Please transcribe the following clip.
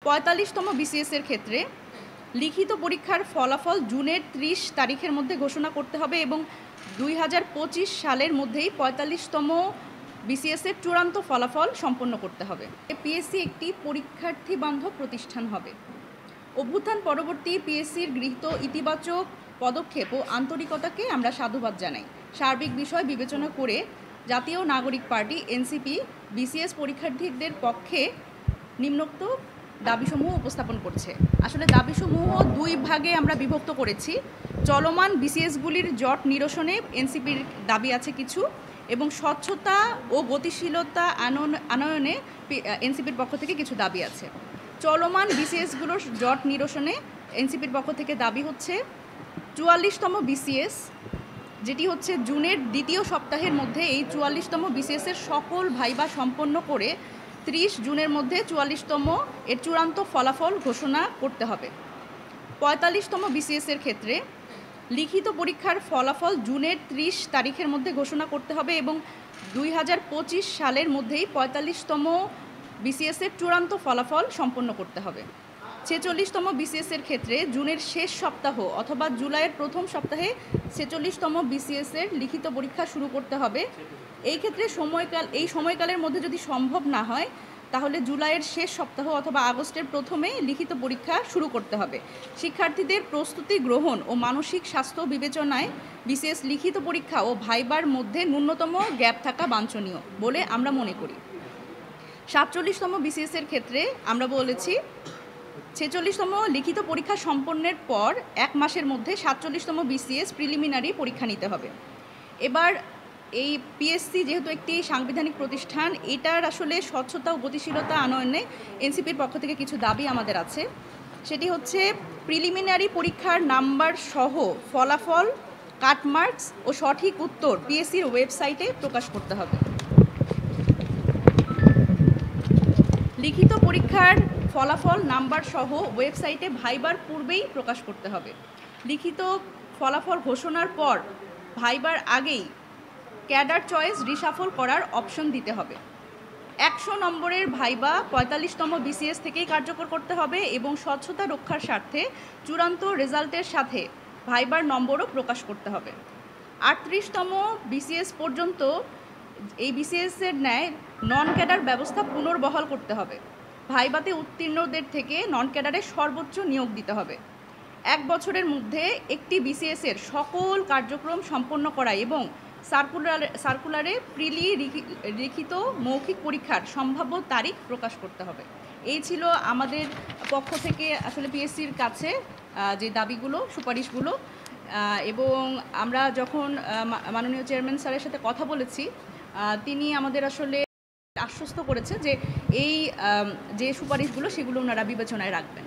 45তম BCS এর ক্ষেত্রে লিখিত পরীক্ষার ফলাফল জুনের 30 তারিখের মধ্যে ঘোষণা করতে হবে এবং 2025 সালের মধ্যেই 45তম বিসিএস এর চূড়ান্ত ফলাফল সম্পন্ন করতে হবে। পিএসসি একটি পরীক্ষার্থী বান্ধব প্রতিষ্ঠান হবে। অভ্যুত্থান পরবর্তী পিএসসির গৃহীত ইতিবাচক পদক্ষেপ ও আন্তরিকতাকে আমরা সাধুবাদ জানাই। সার্বিক বিষয় বিবেচনা করে জাতীয় নাগরিক পার্টি এনসিপি বিসিএস পরীক্ষার্থীদের পক্ষে নিম্নোক্ত দাবিসমূহ উপস্থাপন করছে। আসলে দাবিসমূহ দুই ভাগে আমরা বিভক্ত করেছি। চলমান বিসিএসগুলির জট নিরসনে এনসিপির দাবি আছে কিছু, এবং স্বচ্ছতা ও গতিশীলতা আনয়নে এনসিপির পক্ষ থেকে কিছু দাবি আছে। চলমান বিসিএসগুলোর জট নিরসনে এনসিপির পক্ষ থেকে দাবি হচ্ছে 44তম বিসিএস, যেটি হচ্ছে জুনের দ্বিতীয় সপ্তাহের মধ্যে এই 44তম বিসিএসের সকল ভাইবা সম্পন্ন করে 30 জুনের মধ্যে 44তম এর চূড়ান্ত ফলাফল ঘোষণা করতে হবে। 45তম বিসিএস এর ক্ষেত্রে লিখিত পরীক্ষার ফলাফল জুনের 30 তারিখের মধ্যে ঘোষণা করতে হবে এবং 2025 সালের মধ্যেই 45তম বিসিএস এর চূড়ান্ত ফলাফল সম্পন্ন করতে হবে। 46তম বিসিএস এর ক্ষেত্রে জুনের শেষ সপ্তাহ অথবা জুলাইয়ের প্রথম সপ্তাহে 46তম বিসিএস এর লিখিত পরীক্ষা শুরু করতে হবে। এই ক্ষেত্রে সময়কালের মধ্যে যদি সম্ভব না হয় তাহলে জুলাইয়ের শেষ সপ্তাহ অথবা আগস্টের প্রথমে লিখিত পরীক্ষা শুরু করতে হবে। শিক্ষার্থীদের প্রস্তুতি গ্রহণ ও মানসিক স্বাস্থ্য বিবেচনায় বিসিএস লিখিত পরীক্ষা ও ভাইবার মধ্যে ন্যূনতম গ্যাপ থাকা বাঞ্ছনীয় বলে আমরা মনে করি। 47তম বিসিএস এর ক্ষেত্রে আমরা বলেছি 46তম লিখিত পরীক্ষা সম্পন্নের পর 1 মাসের মধ্যে 47তম বিসিএস প্রিলিমিনারি পরীক্ষা নিতে হবে। এবার এই পিএসসি যেহেতু একটি সাংবিধানিক প্রতিষ্ঠান, এটার আসলে স্বচ্ছতা ও গতিশীলতা আনয়নে এনসিপির পক্ষ থেকে কিছু দাবি আমাদের আছে। সেটি হচ্ছে প্রিলিমিনারি পরীক্ষার নাম্বার সহ ফলাফল, কাটমার্কস ও সঠিক উত্তর পিএসসির ওয়েবসাইটে প্রকাশ করতে হবে। লিখিত পরীক্ষার ফলাফল নাম্বার সহ ওয়েবসাইটে ভাইবার পূর্বেই প্রকাশ করতে হবে। লিখিত ফলাফল ঘোষণার পর ভাইবার আগেই ক্যাডার চয়েস রিশাফল করার অপশন দিতে হবে। 100 নম্বরের ভাইবা 45তম বিসিএস থেকেই কার্যকর করতে হবে এবং স্বচ্ছতা রক্ষার স্বার্থে চূড়ান্ত রেজাল্টের সাথে ভাইবার নম্বরও প্রকাশ করতে হবে। 38তম বিসিএস পর্যন্ত এই বিসিএসের ন্যায় নন ক্যাডার ব্যবস্থা পুনর্বহাল করতে হবে। ভাইবাতে উত্তীর্ণদের থেকে নন ক্যাডারে সর্বোচ্চ নিয়োগ দিতে হবে। 1 বছরের মধ্যে একটি বিসিএসের সকল কার্যক্রম সম্পন্ন করা এবং সার্কুলারে লিখিত মৌখিক পরীক্ষার সম্ভাব্য তারিখ প্রকাশ করতে হবে। এই ছিল আমাদের পক্ষ থেকে আসলে পিএসসির কাছে যে দাবিগুলো, সুপারিশগুলো, এবং আমরা যখন মাননীয় চেয়ারম্যান স্যারের সাথে কথা বলেছি তিনি আমাদের আসলে আশ্বস্ত করেছে যে এই যে সুপারিশগুলো সেগুলো ওনারা বিবেচনায় রাখবেন।